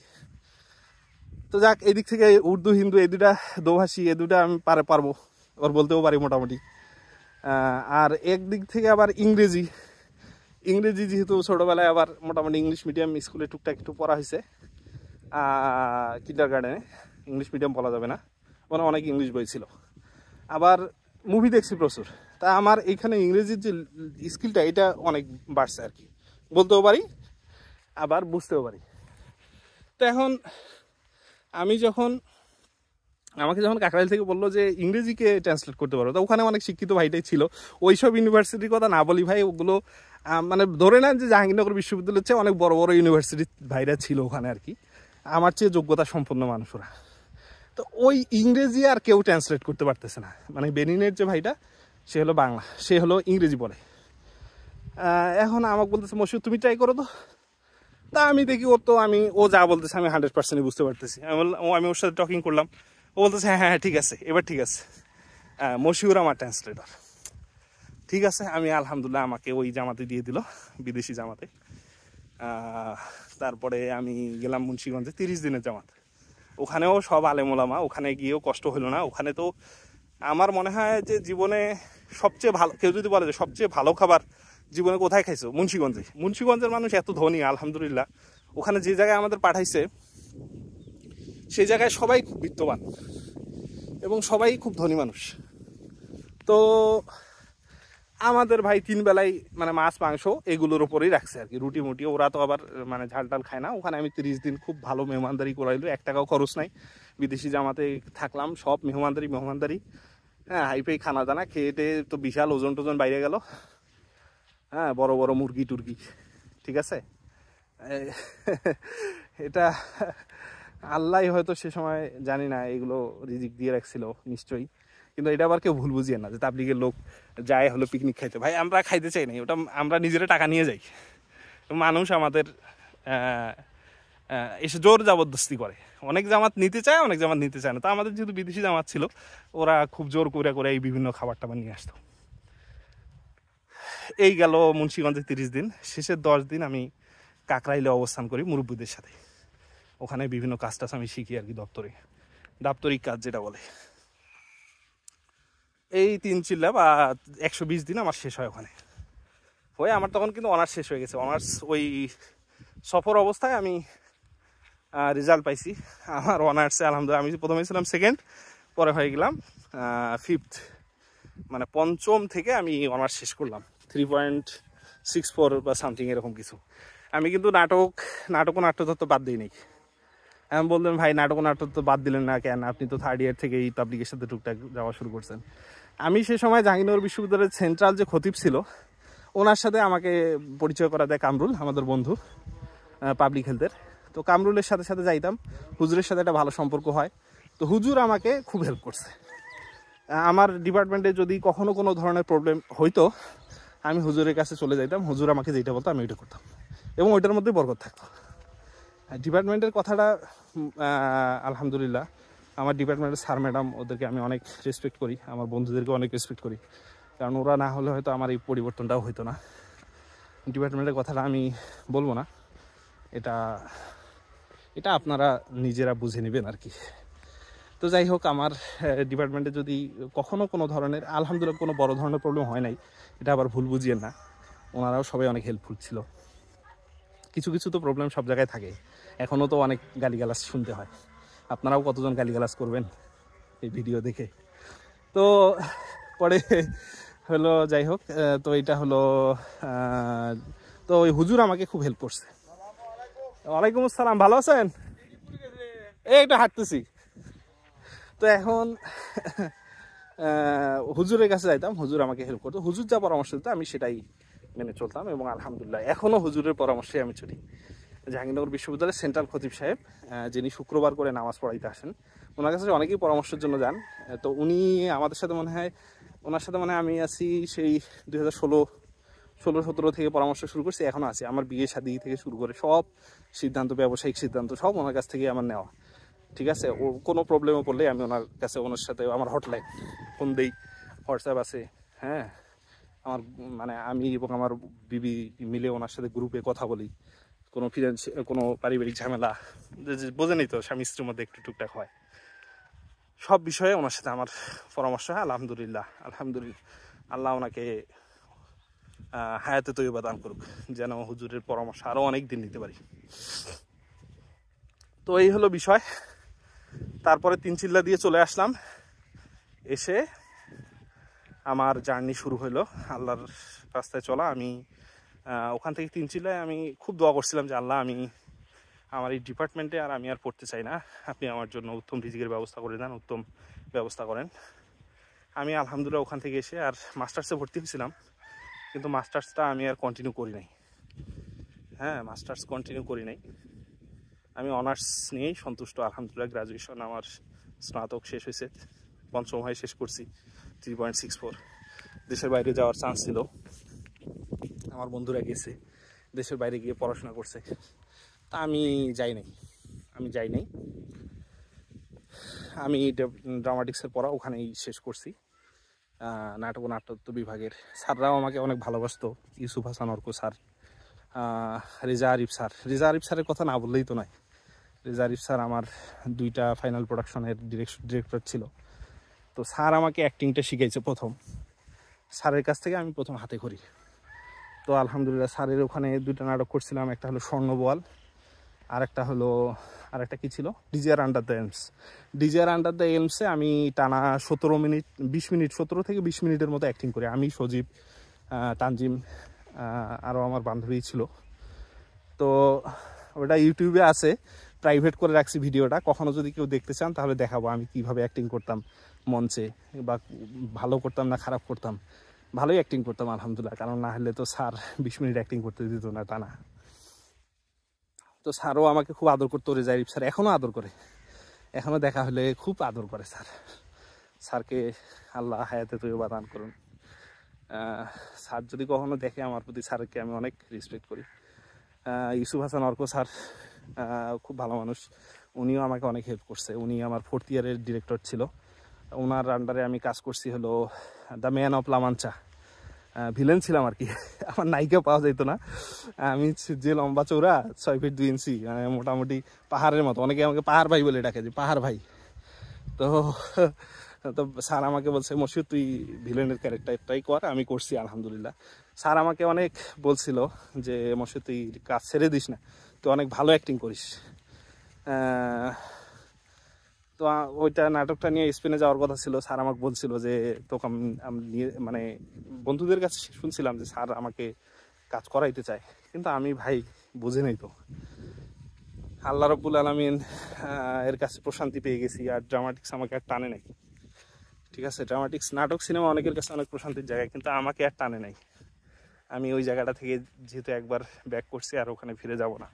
তো যাক, এই দিক থেকে উর্দু হিন্দু এই দুটা দোভাষী, এই দুটা আমি পারবো, ওর বলতেও পারি মোটামুটি। আর একদিক থেকে আবার ইংরেজি যেহেতু ছোটোবেলায় আবার মোটামুটি ইংলিশ মিডিয়াম স্কুলে টুকটাক একটু পড়া হয়েছে, কিন্ডারগার্ডেনে। ইংলিশ মিডিয়াম বলা যাবে না, মানে অনেক ইংলিশ বই ছিল। আবার মুভি দেখছি প্রচুর, তা আমার এইখানে ইংরেজির যে স্কিলটা, এটা অনেক বাড়ছে আর কি, বলতেও পারি আবার বুঝতেও পারি। তো এখন আমাকে যখন কাকরাইল থেকে বললো যে ইংরেজিকে ট্রান্সলেট করতে পারো, তো ওখানে অনেক শিক্ষিত ভাইটাই ছিল। ওইসব ইউনিভার্সিটির কথা না বলি ভাই, ওগুলো মানে ধরে নেন যে জাহাঙ্গীরনগর বিশ্ববিদ্যালয়ের চেয়ে অনেক বড় বড় ইউনিভার্সিটির ভাইরা ছিল ওখানে আর কি, আমার চেয়ে যোগ্যতা সম্পন্ন মানুষরা। তো ওই ইংরেজি আর কেউ ট্রান্সলেট করতে পারতেছে না। মানে বেনিনের যে ভাইটা, সে হলো বাংলা, সে হলো ইংরেজি বলে। এখন আমাকে বলতেছে মশিউর তুমি ট্রাই করো তো। তা আমি দেখি ও যা বলতেছে আমি 100% বুঝতে পারতেছি। আমি ওর সাথে টকিং করলাম, ও বলতেছে হ্যাঁ ঠিক আছে, এবার ঠিক আছে, মশিউর আমার ট্রান্সলেটর। ঠিক আছে, আমি আলহামদুলিল্লাহ, আমাকে ওই জামাতে দিয়ে দিল, বিদেশি জামাতে। তারপরে আমি গেলাম মুন্সিগঞ্জে 30 দিনের জামাত। ওখানেও সব আলেম ওলামা, ওখানে গিয়েও কষ্ট হলো না। ওখানে তো আমার মনে হয় যে জীবনে সবচেয়ে ভালো, কেউ যদি বলে যে সবচেয়ে ভালো খাবার জীবনে কোথায় খাইছো, মুন্সিগঞ্জের মানুষ এত ধনী আলহামদুলিল্লাহ। ওখানে যে জায়গায় আমাদের পাঠাইছে, সেই জায়গায় সবাই খুব বিত্তবান এবং সবাই খুব ধনী মানুষ। তো আমাদের ভাই 3 বেলায় মানে মাছ মাংস এগুলোর ওপরেই রাখছে আর কি, রুটি মুটি। ওরা তো আবার মানে ঝাল টাল খায় না। ওখানে আমি 30 দিন খুব ভালো মেহমানদারি করাইলো, 1 টাকাও খরচ নাই। বিদেশি জামাতে থাকলাম, সব মেহমানদারি, হ্যাঁ, হাইফাই খানা দানা খেয়ে তো বিশাল ওজন টোজন বাইরে গেল। হ্যাঁ, বড় বড় মুরগি টুরগি, ঠিক আছে। এটা আল্লাহ হয়তো সে সময় জানি না এগুলো রিজিক দিয়ে রাখছিল নিশ্চয়ই, কিন্তু এটা আবার কেউ ভুল বুঝিয়ে না যে তাবলিগের লোক যায় হলো পিকনিক খাইতে। ভাই আমরা খাইতে চাই না, ওটা আমরা নিজেরা টাকা নিয়ে যাই। মানুষ আমাদের এসে জোর জবরদস্তি করে, অনেক জামাত নিতে চায়, অনেক জামাত নিতে চায় না। তো আমাদের যেহেতু বিদেশি জামাত ছিল, ওরা খুব জোর করে করে এই বিভিন্ন খাবার টাবার নিয়ে আসতো। এই গেল মুন্সিগঞ্জে 30 দিন। শেষের 10 দিন আমি কাকরাইলে অবস্থান করি মুরব্বীদের সাথে। ওখানে বিভিন্ন কাজ টাজ আমি শিখি আর কি, দাপ্তরিক কাজ যেটা বলে। এই 3 চিল্লা বা 120 দিন আমার শেষ হয় ওখানে। হয়ে আমার তখন কিন্তু অনার্স শেষ হয়ে গেছে। অনার্স ওই সফর অবস্থায় আমি রেজাল্ট পাইছি আমার অনার্সে, আলহামদুলিল্লাহ। আমি প্রথমে ছিলাম সেকেন্ড, পরে হয়ে গেলাম 5th, মানে 5ম থেকে আমি অনার্স শেষ করলাম। 3.64 বা সামথিং এরকম কিছু। আমি কিন্তু নাটক ও নাট্যতত্ত্ব বাদ দিই নাই। আমি বললেন ভাই নাটক ও নাট্যতত্ত্ব বাদ দিলেন না কেন? আপনি তো 3rd ইয়ার থেকে এই তাবলিগের সাথে টুকটাক যাওয়া শুরু করছেন। আমি সে সময় জাহাঙ্গীরনগর বিশ্ববিদ্যালয়ের সেন্ট্রাল যে খতিব ছিল, ওনার সাথে আমাকে পরিচয় করা দেয় কামরুল, আমাদের বন্ধু পাবলিক হেলথের। তো কামরুলের সাথে সাথে যাইতাম, হুজুরের সাথে একটা ভালো সম্পর্ক হয়। তো হুজুর আমাকে খুব হেল্প করছে। আমার ডিপার্টমেন্টে যদি কখনো কোনো ধরনের প্রবলেম হইতো, আমি হুজুরের কাছে চলে যাইতাম, হুজুর আমাকে যেটা বলতো আমি ওইটা করতাম, এবং ওইটার মধ্যে বরকত থাকতো। ডিপার্টমেন্টের কথাটা আলহামদুলিল্লাহ, আমার ডিপার্টমেন্টের স্যার ম্যাডাম, ওদেরকে আমি অনেক রেসপেক্ট করি, আমার বন্ধুদেরকে অনেক রেসপেক্ট করি, কারণ ওরা না হলে হয়তো আমার এই পরিবর্তনটাও হইতো না। ডিপার্টমেন্টের কথাটা আমি বলবো না, এটা আপনারা নিজেরা বুঝে নেবেন আর কি। তো যাই হোক, আমার ডিপার্টমেন্টে যদি কখনো কোনো ধরনের, আলহামদুলিল্লাহ কোনো বড় ধরনের প্রবলেম হয় নাই, এটা আবার ভুল বুঝিয়েন না। ওনারাও সবাই অনেক হেল্পফুল ছিল। কিছু কিছু তো প্রবলেম সব জায়গায় থাকে, এখনও তো অনেক গালিগালাজ শুনতে হয়। আপনারাও কতজন গালিগালাজ করবেন এই ভিডিও দেখে। তো পরে হলো, যাই হোক, তো এটা হলো, তো ওই হুজুর আমাকে খুব হেল্প করছে। ওয়ালাইকুম আসসালাম, ভালো আছেন? এই একটু হাঁটতেছি। তো এখন হুজুরের কাছে যাইতাম, হুজুর আমাকে হেল্প করতো, হুজুর যা পরামর্শ দিত আমি সেটাই মেনে চলতাম, এবং আলহামদুলিল্লাহ এখনও হুজুরের পরামর্শে আমি চলি। জাহাঙ্গীরনগর বিশ্ববিদ্যালয়ের সেন্ট্রাল খতিব সাহেব, যিনি শুক্রবার করে নামাজ পড়াইতে আসেন, ওনার কাছে অনেকেই পরামর্শের জন্য যান। তো উনি আমাদের সাথে ওনার সাথে আমি আছি সেই 2016-17 থেকে পরামর্শ শুরু করছি, এখনও আছি। আমার বিয়ে শাদী থেকে শুরু করে সব সিদ্ধান্ত, ব্যবসায়িক সিদ্ধান্ত সব ওনার কাছ থেকে আমার নেওয়া। ঠিক আছে, ও কোনো প্রবলেমে পড়লে আমি ওনার সাথে আমার হটলাইন ফোন দেই, হোয়াটসঅ্যাপ আছে। হ্যাঁ, আমার আমি এবং আমার বিবি মিলে ওনার সাথে গ্রুপে কথা বলি। কোনো পারিবারিক ঝামেলা, বোঝেনই তো, স্বামী স্ত্রীর মধ্যে একটু টুকটাক হয়, সব বিষয়ে ওনার সাথে আমার পরামর্শ হয়। আলহামদুলিল্লাহ, আল্লাহ ওনাকে হায়াতে তৈবা দান করুক, যেন হুজুরের পরামর্শ আরও অনেক দিন নিতে পারি। তো এই হলো বিষয়। তারপরে 3 চিল্লা দিয়ে চলে আসলাম। এসে আমার জার্নি শুরু হলো আল্লাহর রাস্তায় চলা। আমি ওখান থেকে 3 চিল্লায় আমি খুব দোয়া করছিলাম যে আল্লাহ, আমার এই ডিপার্টমেন্টে আমি আর পড়তে চাই না, আপনি আমার জন্য উত্তম রিজিকের ব্যবস্থা করে দেন, উত্তম ব্যবস্থা করেন। আমি আলহামদুলিল্লাহ ওখান থেকে এসে আর মাস্টার্সে ভর্তি হয়েছিলাম, কিন্তু মাস্টার্সটা আমি আর কন্টিনিউ করি নাই। মাস্টার্স কন্টিনিউ করি নাই। আমি অনার্স নিয়েই সন্তুষ্ট, আলহামদুলিল্লাহ। গ্রাজুয়েশন আমার স্নাতক শেষ হয়েছে, 5ম হয় শেষ করছি, 3.64। দেশের বাইরে যাওয়ার চান্স ছিল, আমার বন্ধুরা গেছে দেশের বাইরে গিয়ে পড়াশোনা করছে, তা আমি যাই নাই। আমি ড্রামাটিক্সের পড়া ওখানেই শেষ করছি, নাটক ও নাট্যতত্ত্ব বিভাগের। স্যাররাও আমাকে অনেক ভালোবাসতো, ইউসুফ হাসান অর্ক স্যার, রেজা আরিফ স্যারের কথা না বললেই তো নয়। রেজা আরিফ স্যার আমার 2টা ফাইনাল প্রোডাকশনের ডিরেক্টর ছিল। তো স্যার আমাকে অ্যাক্টিংটা শিখাইছে প্রথম, স্যারের কাছ থেকে আমি প্রথম হাতে করি। তো আলহামদুলিল্লাহ স্যারের ওখানে 2টা নাটক করছিলাম, একটা হলো স্বর্ণবোয়াল, আরেকটা কি ছিল, ডিজিআর আন্ডার দ্য এলমসে আমি টানা 17 থেকে 20 মিনিটের মতো অ্যাক্টিং করি। আমি, সজীব, তানজিম, আরও আমার বান্ধবী ছিল। তো ওটা ইউটিউবে আছে, প্রাইভেট করে রাখছি ভিডিওটা, কখনো যদি কেউ দেখতে চান তাহলে দেখাবো আমি কিভাবে অ্যাক্টিং করতাম মঞ্চে, বা ভালো করতাম না খারাপ করতাম। ভালোই অ্যাক্টিং করতাম আলহামদুলিল্লাহ, কারণ না হলে তো স্যার 20 মিনিট অ্যাক্টিং করতে দিত না টানা। তো স্যারও আমাকে খুব আদর করতো, রেজাইব স্যার এখনও আদর করে, এখনও দেখা হলে খুব আদর করে স্যার। স্যারকে আল্লাহ হায়াতে তৈয়বা দান করুন। স্যার যদি কখনো দেখে আমার প্রতি, স্যারকে আমি অনেক রেসপেক্ট করি। ইউসুফ হাসান অর্ক স্যার খুব ভালো মানুষ, উনিও আমাকে অনেক হেল্প করছে। উনি আমার 4th ইয়ারের ডিরেক্টর ছিল, ওনার আন্ডারে আমি কাজ করছি হলো দ্য ম্যান অফ লামাঞ্চা, ভিলেন ছিলাম আর কি। আমার নায়িকা পাওয়া যেত না, আমি যে লম্বা চৌড়া 6 ফিট 2 ইঞ্চি, মোটামুটি পাহাড়ের মতো, অনেকে আমাকে পাহাড় ভাই বলে ডাকে, যে পাহাড় ভাই। তো তো স্যার আমাকে বলছে মশিউর তুই ভিলেনের ক্যারেক্টারটাই কর, আমি করছি আলহামদুলিল্লাহ। স্যার আমাকে অনেক বলছিল যে মশিউর তুই কাজ ছেড়ে দিস না, তুই অনেক ভালো অ্যাক্টিং করিস। তো ওইটা নাটকটা নিয়ে স্পেনে যাওয়ার কথা ছিল, স্যার আমাকে বলছিল যে তোকে আমি নিয়ে, মানে বন্ধুদের কাছে শুনছিলাম যে স্যার আমাকে কাজ করাইতে চায়, কিন্তু আমি ভাই বুঝে নেই তো, আল্লাহ রাব্বুল আলামিন এর কাছে প্রশান্তি পেয়ে গেছি, আর ড্রামাটিক্স আমাকে আর টানে নাই। ঠিক আছে, ড্রামাটিক্স নাটক সিনেমা অনেকের কাছে অনেক প্রশান্তির জায়গা, কিন্তু আমাকে আর টানে নাই। আমি ওই জায়গাটা থেকে যেহেতু একবার ব্যাক করছি, আর ওখানে ফিরে যাব না।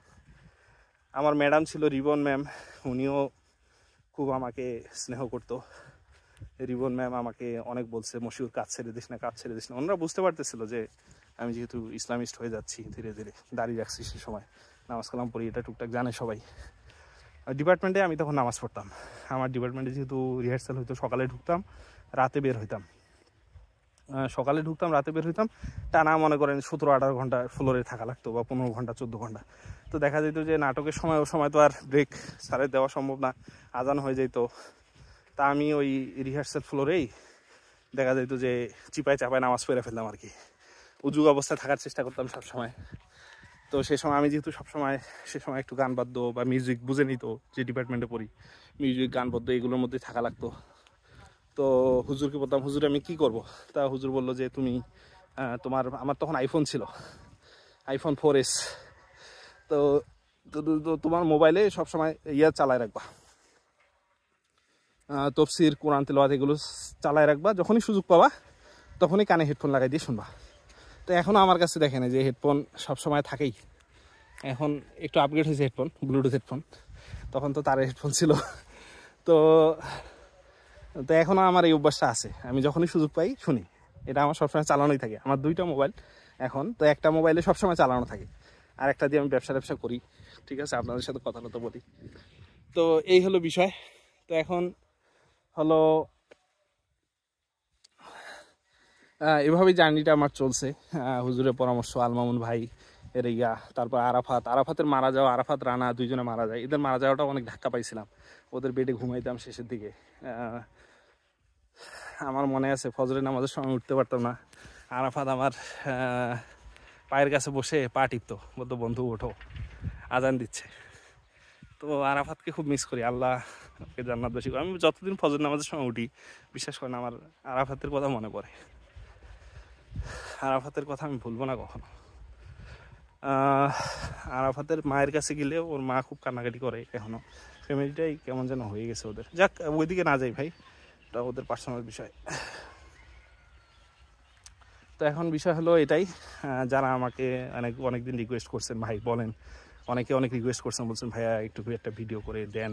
আমার ম্যাডাম ছিল রিবন ম্যাম, উনিও খুব আমাকে স্নেহ করতো। রিবন ম্যাম আমাকে অনেক বলছে মশিউর কাজ ছেড়ে দিস না, কাজ ছেড়ে দিস না। ওনারা বুঝতে পারতেছিল যে আমি যেহেতু ইসলামিস্ট হয়ে যাচ্ছি ধীরে ধীরে, দাঁড়িয়ে রাখছি সে সময়, নামাজ কালাম পড়ি, এটা টুকটাক জানে সবাই। ডিপার্টমেন্টে আমি তখন নামাজ পড়তাম। আমার ডিপার্টমেন্টে যেহেতু রিহার্সাল হইতো, সকালে ঢুকতাম, রাতে বের হইতাম। সকালে ঢুকতাম, রাতে বের হইতাম, টানা মনে করেন 17-18 ঘন্টা ফ্লোরে থাকা লাগতো, বা 15 ঘন্টা 14 ঘন্টা। তো দেখা যেত যে নাটকের সময়, ও সময় তো আর ব্রেক স্যারের দেওয়া সম্ভব না, আজান হয়ে যেত। তা আমি ওই রিহার্সাল ফ্লোরেই দেখা যেত যে চিপায় চাপায় নামাজ পড়ে ফেললাম আর কি। উজু অবস্থায় থাকার চেষ্টা করতাম সবসময়। তো সে সময় আমি যেহেতু সবসময়, সে সময় একটু গান বাদ্য বা মিউজিক বুঝে নিত, যে ডিপার্টমেন্টে পড়ি, মিউজিক গান বাদ্য এগুলোর মধ্যে থাকা লাগতো। তো হুজুরকে বলতাম হুজুর আমি কি করব? তা হুজুর বললো যে তুমি আমার তখন আইফোন ছিল, iPhone 4S। তো তোমার মোবাইলে সবসময় ইয়া চালায় রাখবা, তফসির, কোরআন তেলাওয়াত এগুলো চালায় রাখবা, যখনই সুযোগ পাবা তখনই কানে হেডফোন লাগাই দিয়ে শুনবা। তো এখনও আমার কাছে দেখেন যে হেডফোন সবসময় থাকেই, এখন একটু আপগ্রেড হয়েছে হেডফোন, ব্লুটুথ হেডফোন, তখন তো তার হেডফোন ছিল। তো তো এখনও আমার এই অভ্যাসটা আছে, আমি যখনই সুযোগ পাই শুনি, এটা আমার সবসময় চালানোই থাকে। আমার 2টা মোবাইল এখন, তো একটা মোবাইলে সবসময় চালানো থাকে, আর একটা দিয়ে আমি ব্যবসা করি। ঠিক আছে, আপনাদের সাথে কথা বলি। তো এই হলো বিষয়। তো এখন হলো এভাবেই জার্নিটা আমার চলছে। হুজুরের পরামর্শ, আলমামুন ভাই এর ইয়া, তারপর আরাফাতের মারা যাওয়া, আরাফাত রানা দুইজনে মারা যায়। এদের মারা যাওয়াটা অনেক ধাক্কা পাইছিলাম, ওদের বেডে ঘুমাইতাম শেষের দিকে। আমার মনে আছে ফজরের নামাজের সময় উঠতে পারতাম না, আরাফাত আমার পায়ের কাছে বসে পা টিপতো, বলতো বন্ধু ওঠো, আজান দিচ্ছে। তো আরাফাতকে খুব মিস করি, আল্লাহ ওকে জান্নাতবাসী করে। আমি যতদিন ফজর নামাজের সময় উঠি, বিশ্বাস করেন আমার আরাফাতের কথা মনে পড়ে, আরাফাতের কথা আমি ভুলবো না কখনো। আরাফাতের মায়ের কাছে গেলে ওর মা খুব কান্নাকাটি করে এখনো, ফ্যামিলিটাই কেমন যেন হয়ে গেছে ওদের। যাক, ওইদিকে না যাই ভাই, এটা ওদের পার্সোনাল বিষয়। তো এখন বিষয় হলো এটাই, যারা আমাকে অনেকদিন রিকোয়েস্ট করছেন, ভাই বলেন, অনেকে অনেক রিকোয়েস্ট করছেন, বলছেন ভাইয়া একটু একটা ভিডিও করে দেন,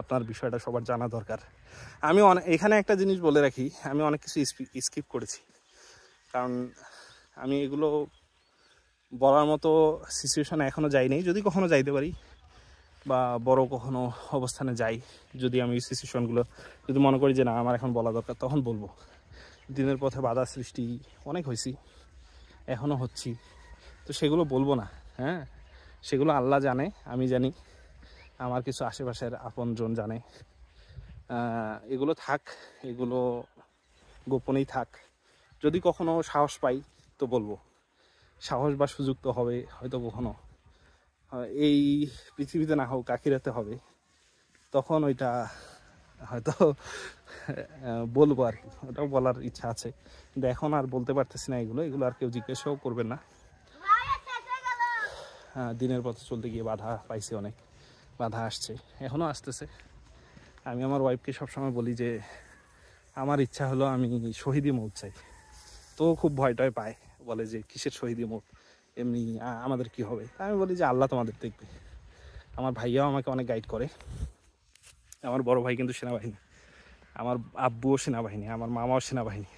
আপনার বিষয়টা সবার জানা দরকার। আমি এখানে একটা জিনিস বলে রাখি, আমি অনেক কিছু স্কিপ করেছি, কারণ আমি এগুলো বলার মতো সিচুয়েশনে এখনও যাইনি। যদি কখনো যাইতে পারি বা বড় কখনো অবস্থানে যাই, যদি আমি সিচুয়েশনগুলো যদি মনে করি যে না আমার এখন বলা দরকার, তখন বলবো। দিনের পথে বাধা সৃষ্টি অনেক হয়েছি, এখনও হচ্ছি, তো সেগুলো বলবো না। হ্যাঁ, সেগুলো আল্লাহ জানে, আমি জানি, আমার কিছু আশেপাশের আপনজন জানে। এগুলো থাক, এগুলো গোপনেই থাক। যদি কখনো সাহস পাই তো বলবো, সাহস বা সুযোগ তো হবে হয়তো কখনো, এই পৃথিবীতে না হোক আখিরাতে হবে, তখন ওইটা হয়তো বলবো আর কি, ওটাও বলার ইচ্ছা আছে, কিন্তু এখন আর বলতে পারতেছি না। এগুলো আর কেউ জিজ্ঞাসাও করবেন না। দিনের পথে চলতে গিয়ে বাধা পাইছি, অনেক বাধা আসছে, এখনও আসতেছে। আমি আমার ওয়াইফকে সবসময় বলি যে আমার ইচ্ছা হলো আমি শহীদি মৌত চাই, তো খুব ভয় টয় পায়, বলে যে কিসের শহীদি মৌত, এমনি আমাদের কি হবে? আমি বলি যে আল্লাহ তোমাদের দেখবে। আমার ভাইয়াও আমাকে অনেক গাইড করে। আমার বড় ভাই কিন্তু সেনাবাহিনী, আমার আব্বুও সেনাবাহিনী, আমার মামাও সেনাবাহিনী।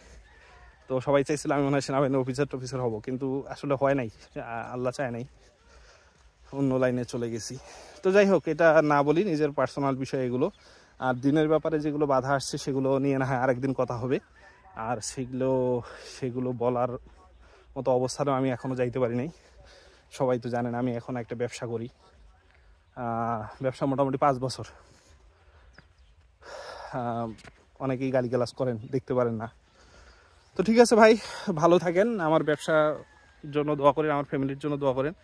তো সবাই চাইছিল আমি মনে হয় সেনাবাহিনীর অফিসার হব, কিন্তু আসলে হয় নাই, আল্লাহ চায় নাই, অন্য লাইনে চলে গেছি। তো যাই হোক, এটা না বলি, নিজের পার্সোনাল বিষয় এগুলো। আর দিনের ব্যাপারে যেগুলো বাধা আসছে সেগুলো নিয়ে না হয় আরেকদিন কথা হবে। আর সেগুলো বলার মতো অবস্থানেও আমি এখনও যাইতে পারি নাই। সবাই তো জানেন আমি এখন একটা ব্যবসা করি, ব্যবসা মোটামুটি 5 বছর। অনেকেই গালিগালাজ করেন, দেখতে পারেন না। তো ঠিক আছে ভাই, ভালো থাকেন। আমার ব্যবসার জন্য দোয়া করেন, আমার ফ্যামিলির জন্য দোয়া করেন,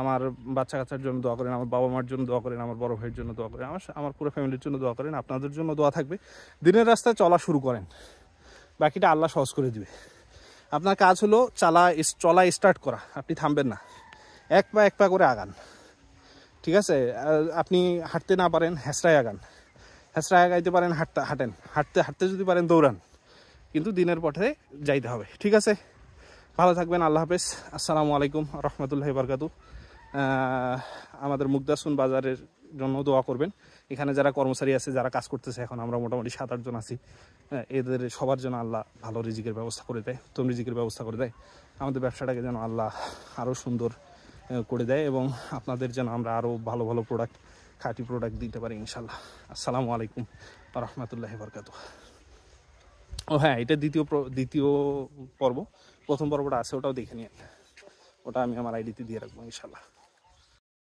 আমার বাচ্চা কাচ্চার জন্য দোয়া করেন, আমার বাবা মার জন্য দোয়া করেন, আমার বড় ভাইয়ের জন্য দোয়া করেন, আমার পুরো ফ্যামিলির জন্য দোয়া করেন। আপনাদের জন্য দোয়া থাকবে। দিনের রাস্তায় চলা শুরু করেন, বাকিটা আল্লাহ সহজ করে দিবে। আপনার কাজ হলো চলা স্টার্ট করা, আপনি থামবেন না, এক পা করে আগান। ঠিক আছে? আপনি হাঁটতে না পারেন, হ্যাঁচড়ায় আগান, হ্যাঁচড়ায় আগাইতে পারেন, হাঁটতে যদি পারেন দৌড়ান, কিন্তু দিনের পথে যাইতে হবে। ঠিক আছে? ভালো থাকবেন। আল্লাহ হাফেজ। আসসালামু আলাইকুম রহমতুল্লাহি বারকাতু। আমাদের মুগদাসুন বাজারের জন্য দোয়া করবেন। এখানে যারা কর্মচারী আছে, যারা কাজ করতেছে, এখন আমরা মোটামুটি 7-8 জন আছি, এদের সবার জন্য আল্লাহ ভালো রিজিকের ব্যবস্থা করে দেয়, উত্তম রিজিকের ব্যবস্থা করে দেয়। আমাদের ব্যবসাটাকে যেন আল্লাহ আরও সুন্দর করে দেয়, এবং আপনাদের যেন আমরা আরও ভালো ভালো খাঁটি প্রোডাক্ট দিতে পারি ইনশাল্লাহ। আসসালামু আলাইকুম রহমতুল্লাহি বারকাতু। ও হ্যাঁ, এটা দ্বিতীয় পর্ব। প্রথম পর্বটা আছে, ওটাও দেখে নিন, ওটা আমি আমার আইডিতে দিয়ে রাখবো ইনশাল্লাহ।